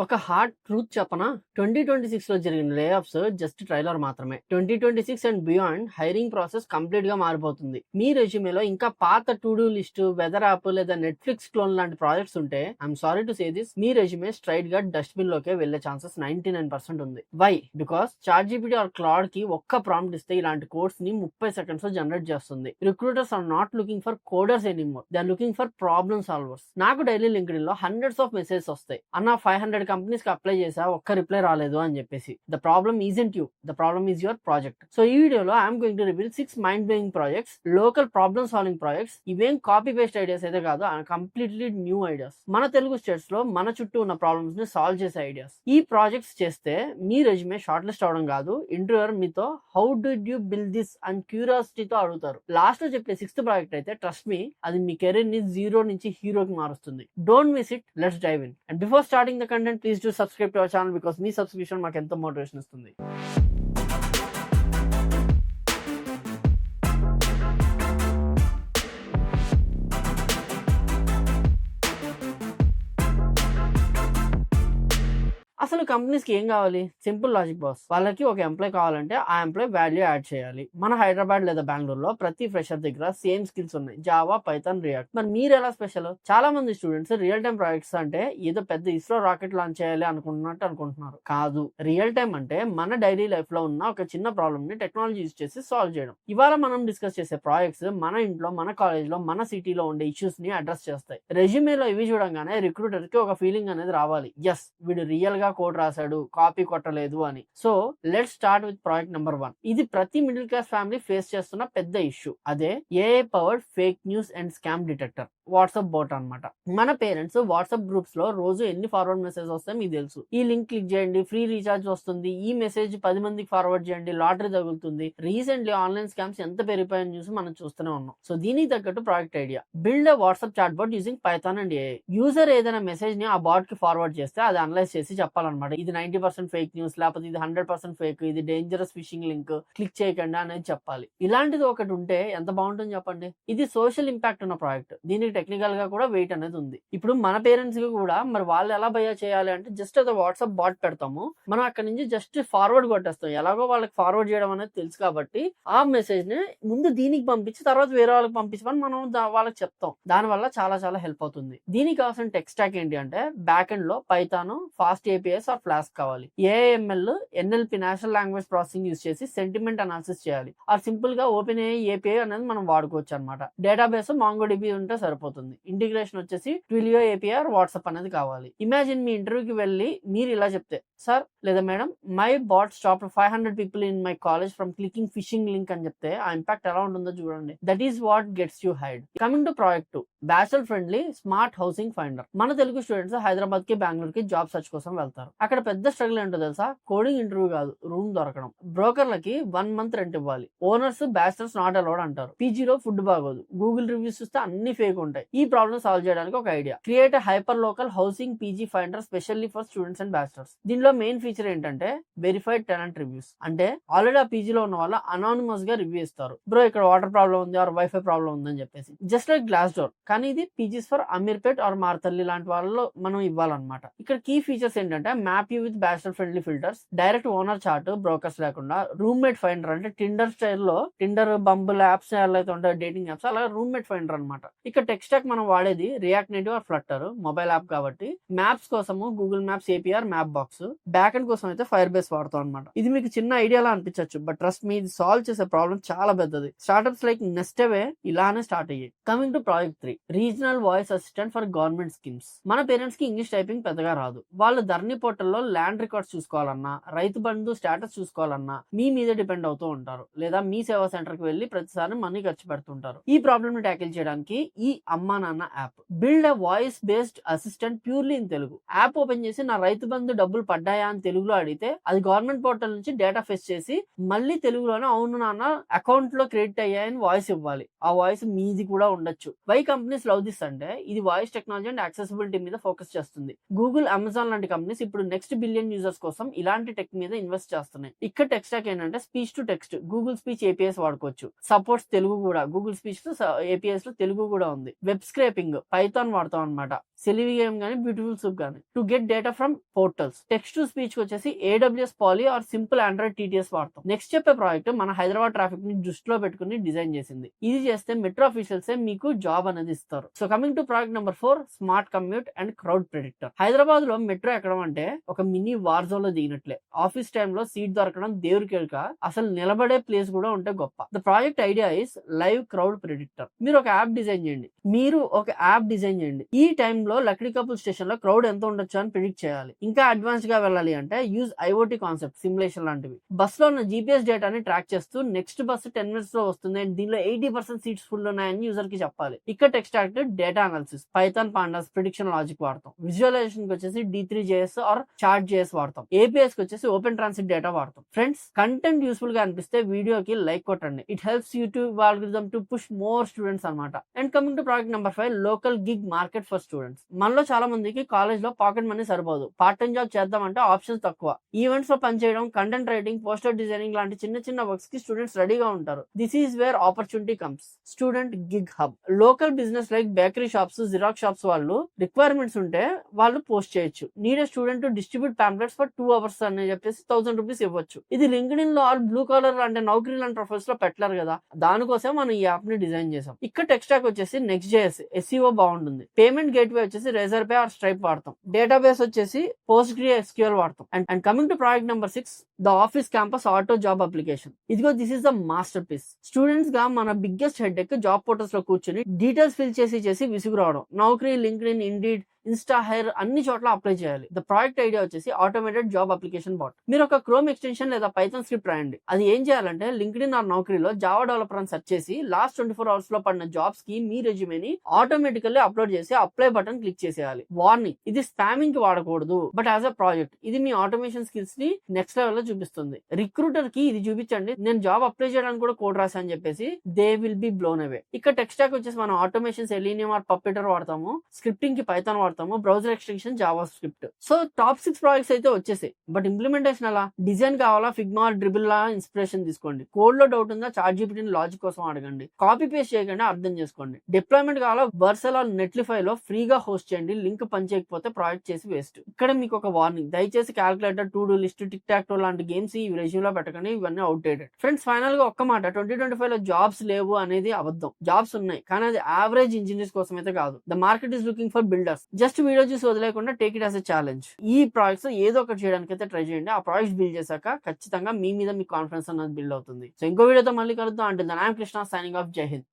ఒక hard truth చెప్పనా? 2026లో జరిగిన లే ఆఫ్స్ జస్ట్ ట్రైలర్ మాత్రమే. 2026 and beyond hiring process complete గా మారిపోతుంది. మీ రెజ్యూమేలో ఇంకా పాత to do list, weather app లేదా నెట్ఫ్లిక్స్ క్లోన్ లాంటి ప్రాజెక్ట్స్ ఉంటే I'm sorry to say this, మీ రెజ్యూమే స్ట్రైట్ గా డస్ట్బిన్ లోకే వెళ్లే ఛాన్సెస్ 99% ఉంది. Why? Because ChatGPT or Claude కి ఒక్క ప్రాంప్ట్ ఇస్తే ఇలాంటి కోడ్స్ ని 30 సెకండ్స్ లో జనరేట్ చేస్తుంది. Recruiters are not looking for coders anymore, they are looking for problem solvers. నాకు డైలీ లింక్డ్ఇన్ లో హండ్రెడ్స్ ఆఫ్ మెసేజెస్ వస్తాయి. అన్న 500 కంపెనీస్ కి అప్లై చేసా, ఒక్క రిప్లై రాలేదు అని చెప్పేసి. The problem isn't you, the problem is your project. So ఈ వీడియోలో I'm going to reveal 6 mind blowing projects, local problem solving projects. ఇవేం కాపీ పేస్ట్ ఐడియాస్ అయితే కాదు, కంప్లీట్లీ న్యూ ఐడియాస్. మన తెలుగు స్టేట్స్ లో మన చుట్టూ ఉన్న ప్రాబ్లమ్స్ ని సాల్వ్ చేసే ఐడియాస్. ఈ ప్రాజెక్ట్స్ చేస్తే మీ రెజ్యూమే షార్ట్ లిస్ట్ అవడం కాదు, ఇంటర్వ్యూయర్ మీతో how did you build this అని క్యూరియాసిటీతో అడుగుతారు. లాస్ట్ లో చెప్పే 6th ప్రాజెక్ట్ అయితే ట్రస్ట్ మీ, అది మీ కెరీర్ ని జీరో నుంచి హీరోకి మారుస్తుంది. Don't miss it, let's dive in. And before starting the content, please do subscribe to our channel because మీ సబ్స్క్రిప్షన్ మాకు ఎంతో మోటివేషన్ ఇస్తుంది. అసలు కంపెనీస్ కి ఏం కావాలి? Simple logic boss. వాళ్ళకి ఒక ఎంప్లాయ్ కావాలంటే ఆ ఎంప్లాయ్ వాల్యూ యాడ్ చేయాలి. మన హైదరాబాద్ లేదా బెంగళూరులో ప్రతి ఫ్రెషర్ దగ్గర సేమ్ స్కిల్స్ ఉన్నాయి, జావా, పైథాన్, రియాక్ట్. మరి మీరు ఎలా స్పెషల్? చాలా మంది స్టూడెంట్స్ రియల్ టైం ప్రాజెక్ట్స్ అంటే ఏదో పెద్ద ఇస్రో రాకెట్ లాంచ్ చేయాలి అనుకుంటున్నారు. కాదు, రియల్ టైం అంటే మన డైలీ లైఫ్ లో ఉన్న ఒక చిన్న ప్రాబ్లమ్ ని టెక్నాలజీ యూజ్ చేసి సాల్వ్ చేయడం. ఇవాళ మనం డిస్కస్ చేసే ప్రాజెక్ట్స్ మన ఇంట్లో, మన కాలేజ్ లో, మన సిటీలో ఉండే ఇష్యూస్ ని అడ్రస్ చేస్తాయి. రెజ్యూమేలో ఇవి చూడంగానే రిక్రూటర్ కి ఒక ఫీలింగ్ అనేది రావాలి, ఎస్ వీడు రియల్ గా కోడ్ రాశాడు, కాపీ కొట్టలేదు అని. So let's start with project number 1. ఇది ప్రతి మిడిల్ క్లాస్ ఫ్యామిలీ ఫేస్ చేస్తున్న పెద్ద ఇష్యూ. అదే AI powered fake news and scam detector, WhatsApp boat అన్నమాట. మన పేరెంట్స్ వాట్సాప్ గ్రూప్స్ లో రోజు ఎన్ని ఫార్వర్డ్ మెసేజ్ వస్తాయి మీకు తెలుసు. ఈ లింక్ క్లిక్ చేయండి, ఫ్రీ రీఛార్జ్ వస్తుంది, ఈ మెసేజ్ 10 మందికి ఫార్వర్డ్ చేయండి, లాటరీ తగులుతుంది. రీసెంట్లీ ఆన్లైన్ స్కామ్స్ ఎంత పెరిగిపోయిన న్యూస్ మనం చూస్తూనే ఉన్నాం. సో దీనికి తగ్గట్టు project idea, build a WhatsApp chatbot using Python and AI. User ఏదైనా మెసేజ్ ని ఆ బాట్ కి ఫార్వర్డ్ చేస్తే అది అనలైజ్ చేసి చెప్పాలన్నమాట, ఇది 90% ఫేక్ న్యూస్, లేకపోతే ఇది 100% ఫేక్, ఇది డేంజరస్ ఫిషింగ్ లింక్, క్లిక్ చేయకండి అనేది చెప్పాలి. ఇలాంటిది ఒకటి ఉంటే ఎంత బాగుంటుంది చెప్పండి. ఇది సోషల్ ఇంపాక్ట్ ఉన్న ప్రాజెక్ట్, దీనికి టెక్నికల్ గా కూడా వెయిట్ అనేది ఉంది. ఇప్పుడు మన పేరెంట్స్ కి కూడా మరి వాళ్ళు ఎలా భయ చేయాలి అంటే, జస్ట్ అది వాట్సాప్ బాట్ పెడతాము, మనం అక్కడ నుంచి జస్ట్ ఫార్వర్డ్ కొట్టేస్తాం. ఎలాగో వాళ్ళకి ఫార్వర్డ్ చేయడం అనేది తెలుసు కాబట్టి ఆ మెసేజ్ ని ముందు దీనికి పంపించి తర్వాత వేరే వాళ్ళకి పంపించమని మనం వాళ్ళకి చెప్తాం. దాని వల్ల చాలా చాలా హెల్ప్ అవుతుంది. దీనికి కావాల్సిన టెక్ స్టాక్ ఏంటి అంటే, బ్యాక్ ఎండ్ లో Python, fast APIs or Flask కావాలి. AI ML, NLP, national language processing use చేసి సెంటిమెంట్ అనాలిసిస్ చేయాలి. ఆ సింపుల్ గా ఓపెన్ ఏపీఐ అనేది మనం వాడుకోవచ్చు అనమాట. డేటాబేస్ మాంగోడిబి ఉంటే సరిపోతుంది. ఇంటిగ్రేషన్ వచ్చేసి ట్విలియో ఏపీఐ, వాట్సాప్ అనేది కావాలి. ఇమాజిన్ మీ ఇంటర్వ్యూకి వెళ్ళి మీరు ఇలా చెప్తే, సార్ లేదా madam, my bot stop 500 people in my college from clicking phishing link అని చెప్తే ఆ ఇంపాక్ట్ ఎలా ఉంటుందో చూడండి. That is what gets you hired. Coming to project 2, bachelor friendly smart housing finder. మన తెలుగు స్టూడెంట్స్ హైదరాబాద్ కి, బెంగళూరు కి జాబ్ సర్చ్ కోసం వెళ్తారు. అక్కడ పెద్ద స్ట్రగుల్ ఏంటో తెలుసా? కోడింగ్ ఇంటర్వ్యూ కాదు, రూమ్ దొరకడం. బ్రోకర్లకి 1 మంత్ రెంట్ ఇవ్వాలి. ఓనర్స్ బ్యాచిలర్స్ నాట్ అలౌడ్ అంటారు. పీజీలో ఫుడ్ బాగోదు. గూగుల్ రివ్యూస్ చూస్తే అన్ని ఫేక్ ఉంటాయి. ఈ ప్రాబ్లమ్ సాల్వ్ చేయడానికి ఒక idea, create hyper local housing PG finder specially for students and bachelors. దీనిలో మెయిన్ ఫీచర్ ఏంటంటే వెరిఫైడ్ టెనెంట్ రివ్యూస్. అంటే ఆల్రెడీ ఆ పీజీలో ఉన్న వాళ్ళు అనానిమస్ గా రివ్యూ ఇస్తారు. బ్రో ఇక్కడ వాటర్ ప్రాబ్లం ఉంది ఆర్ వైఫై ప్రాబ్లం ఉందని చెప్పేసి, జస్ట్ లైక్ గ్లాస్ డోర్. కానీ ఇది PGs for Ameerpet or Marathahalli లాంటి వాళ్ళలో మనం ఇవ్వాలన్నమాట. ఇక్కడ కీ ఫీచర్స్ ఏంటంటే, map view with bachelor friendly filters, direct owner chat, brokers లేకుండా, రూమ్మేట్ ఫైండర్ అంటే టిండర్ స్టైల్లో, టిండర్, బంబుల్ యాప్స్ అయితే ఉంటాయి డేటింగ్ యాప్స్, అలాగే రూమ్మేట్ ఫైండర్ అనమాట. ఇక్కడ టెక్ స్టాక్ మనం వాడేది React Native or Flutter, mobile app కాబట్టి. మ్యాప్స్ కోసము Google maps APR, map box. Back end కోసం అయితే ఫైర్ బేస్ వాడతాం అనమాట. ఇది మీకు చిన్న ఐడియాలా అనిపించవచ్చు, బట్ ట్రస్ట్ మీ, ఇది సాల్వ్ చేసే ప్రాబ్లం చాలా పెద్దది. స్టార్ట్అప్స్ లైక్ నెస్టవే ఇలానే స్టార్ట్ అయ్యాయి. Coming to project 3, regional voice assistant for government schemes. మన పేరెంట్స్ కి ఇంగ్లీష్ టైపింగ్ పెద్దగా రాదు. వాళ్ళు ధరణి పోర్టల్లో land records చూసుకోవాలన్నా, Rythu Bandhu status చూసుకోవాలన్నా మీ మీద డిపెండ్ అవుతూ ఉంటారు, లేదా మీ సేవా సెంటర్ కి వెళ్లి ప్రతిసారి మనీ ఖర్చు పెడుతుంటారు. ఈ ప్రాబ్లమ్ ని ట్యాకిల్ చేయడానికి ఈ అమ్మా నాన్న app, build a voice based assistant purely in Telugu. App open చేసి నా రైతు బంధు డబ్బులు పడ్డాయా అని తెలుగులో అడిగితే అది గవర్నమెంట్ పోర్టల్ నుంచి డేటా ఫెచ్ చేసి మళ్ళీ తెలుగులోనే అవును నాన్న అకౌంట్ లో క్రెడిట్ అయ్యాయని వాయిస్ ఇవ్వాలి. ఆ వాయిస్ మీది కూడా ఉండొచ్చు. వై కంపెనీస్ లవ్ దిస్ అంటే, ఇది వాయిస్ టెక్నాలజీ అండ్ యాక్సెసిబిలిటీ మీద ఫోకస్ చేస్తుంది. గూగుల్, అమెజాన్ లాంటి కంపెనీస్ ఇప్పుడు నెక్స్ట్ బిలియన్ యూజర్స్ కోసం ఇలాంటి టెక్ మీద ఇన్వెస్ట్ చేస్తున్నాయి. ఇక్కడ టెక్ స్టాక్ ఏంటంటే, speech to text, Google speech APS వాడుకోవచ్చు. సపోర్ట్స్ తెలుగు కూడా, గూగుల్ స్పీచ్ తో ఏపీఎస్ లో తెలుగు కూడా ఉంది. వెబ్ స్క్రేపింగ్, పైథాన్ వాడతాం అనమాట. సెలివి గేమ్ గానీ, బ్యూటిఫుల్ సూప్ గానీ. To get data from portals. Text to speech వచ్చేసి AWS Polly or simple Android TTS వాడతాం. నెక్స్ట్ చెప్పే ప్రాజెక్ట్ మన హైదరాబాద్ ట్రాఫిక్ ని దృష్టిలో పెట్టుకుని డిజైన్ చేసింది. ఇది చేస్తే మెట్రో ఆఫీషియల్స్ మీకు జాబ్ అనేది ఇస్తారు. So coming to project number 4, smart commute and crowd predictor. Hyderabad లో మెట్రో ఎక్కడం అంటే ఒక మినీ వార్ జోన్ లో దిగినట్లే. ఆఫీస్ టైంలో సీట్ దొరకడం దేవుడికి ఎరుక, అసలు నిలబడే ప్లేస్ కూడా ఉంటే గొప్ప. The project idea is live crowd predictor. మీరు ఒక యాప్ డిజైన్ చేయండి. ఈ టైంలో లక్డీ కపుల్ స్టేషన్ లో క్రౌడ్ ఎంత ఉండొచ్చు అని ప్రిడిక్ట్ చేయాలి. ఇంకా అడ్వాన్స్ గా వెళ్ళాలి అంటే యూజ్ IoT కాన్సెప్ట్, సిమ్యులేషన్ లాంటివి. బస్ లో ఉన్న GPS డేటాని ట్రాక్ చేస్తూ నెక్స్ట్ బస్ 10 minutes లో వస్తుంది, దీనిలో 80% సీట్స్ ఫుల్ ఉన్నాయని యూజర్ కి చెప్పాలి. ఇక్కడ text data analysis, Python pandas, prediction logic వాడతాం. విజువలైజేషన్ కి వచ్చేసి D3JS ఆర్ చార్ట్.js వాడతాం. APIs కి వచ్చేసి ఓపెన్ ట్రాన్సిట్ డేటా వాడతాం. ఫ్రెండ్స్, కంటెంట్ యూస్ఫుల్ గా అనిపిస్తే వీడియోకి లైక్ కొట్టండి. It helps YouTube algorithm to push more students అనమాట. And coming to project number 5, local gig market for students. మనలో చాలా మందికి కాలేజ్ లో పాకెట్ మనీ సరిపోదు. పార్ట్ టైం జాబ్ చేద్దామంటే ఆప్షన్స్ తక్కువ. ఈవెంట్స్ లో పనిచేయడం, కంటెంట్ రైటింగ్, పోస్టర్ డిజైనింగ్ లాంటి చిన్న చిన్న వర్క్స్ కి స్టూడెంట్స్ రెడీగా ఉంటారు. This is where opportunity comes. Student gig hub. Local business like bakery shops, xerox shops వాళ్ళు రిక్వైర్మెంట్స్ ఉంటే వాళ్ళు పోస్ట్ చేయొచ్చు. Need a student to distribute pamphlets for 2 hours అని చెప్పేసి 1000 rupees ఇవ్వచ్చు. ఇది లింక్డ్ఇన్ లో ఆల్ బ్లూ కలర్ అంటే నౌకరీ లాంటి ప్రొఫైల్స్ లో పెట్టలేరు కదా, దానికోసం మనం ఈ యాప్ ని డిజైన్ చేసాం. ఇక్కడ టెక్ స్టాక్ వచ్చేసి Next.js, SEO బాగుంటుంది. పేమెంట్ గేట్వే వచ్చేసి Razorpay ఆర్ Stripe వాడతాం. డేటాబేస్ వచ్చేసి PostgreSQL వాడతాం. And coming to project number 6, the office campus auto job application. ఇదిగో this is the masterpiece. Students గా మన biggest headache job portals లో కూర్చొని డీటెయిల్స్ ఫిల్ చేసి విసుగు రావడం. Naukri, LinkedIn, Indeed, Instahyre అన్ని చోట్ల అప్లై చేయాలి. ద ప్రాజెక్ట్ ఐడియా వచ్చేసి ఆటోమేటెడ్ జాబ్ అప్లికేషన్ బాట్. మీరు ఒక క్రోమ్ ఎక్స్టెన్షన్ లేదా పైథాన్ స్క్రిప్ట్ రాయండి. అది ఏం చేయాలంటే లింక్డ్ఇన్ ఆర్ నౌకరీలో జావా డెవలపర్ అని సెర్చ్ చేసి లాస్ట్ 24 hours లో పడిన జాబ్స్ కి మీ రెజ్యూమేని ఆటోమేటికల్లీ అప్లోడ్ చేసి అప్లై బటన్ క్లిక్ చేసేయాలి. వార్నింగ్, ఇది స్పామింగ్ కి వాడకూడదు, బట్ యాజ్ అ ప్రాజెక్ట్ ఇది మీ ఆటోమేషన్ స్కిల్స్ ని నెక్స్ట్ లెవెల్ లో చూపిస్తుంది. రిక్రూటర్ కి ఇది చూపించండి, నేను జాబ్ అప్లై చేయడానికి కూడా కోడ్ రాసా అని చెప్పేసి they will be blown away. ఇక్కడ టెక్ స్టాక్ వచ్చేసి మనం ఆటోమేషన్ Selenium ఆర్ పప్పెటర్ వాడతాము. స్క్రిప్టింగ్ కి పైథాన్ వాడతాము. Browser extension Java script. So top 6 projects అయితే వచ్చేసాయి. బట్ ఇంప్లిమెంటేషన్ ఎలా? డిజైన్ కావాలా? ఫిగ్మా, డ్రిబుల్ లా ఇన్స్పిరేషన్ తీసుకోండి. కోడ్ లో డౌట్ ఉందా? ChatGPT లాజిక్ కోసం అడగండి. కాపీ పేస్ట్ చేయకుండా అర్థం చేసుకోండి. డిప్లాయ్మెంట్ కావాలా? వర్సల్ ఆర్ నెట్లిఫై లో ఫ్రీగా హోస్ట్ చేయండి. లింక్ పని చేయకపోతే ప్రాజెక్ట్ చేసి వేస్ట్. ఇక్కడ మీకు ఒక వార్నింగ్, దయచేసి calculator, to do list, tic tac toe లాంటి గేమ్స్ ఈ రెజ్యూమ్ లో పెట్టకండి. ఇవన్నీ అవుట్డేటెడ్. ఫ్రెండ్స్, ఫైనల్ గా ఒక్క మాట, 2025 లో జాబ్స్ లేవు అనేది అబద్ధం. జాబ్స్ ఉన్నాయి, కానీ అది యావరేజ్ ఇంజనీర్స్ కోసం అయితే కాదు. The market is looking for builders. Just video చూసి వదిలేకుండా take it as a challenge. ఈ ప్రాజెక్ట్స్ ఏదో ఒకటి చేయడానికి అయితే ట్రై చేయండి. ఆ ప్రాజెక్ట్స్ బిల్డ్ చేశాక ఖచ్చితంగా మీ మీద మీ కాన్ఫిడెన్స్ అన్నది బిల్డ్ అవుతుంది. సో ఇంకో వీడియోతో మళ్ళీ కలుద్దాం. అంటే I am Krishna, signing off. జై హింద్.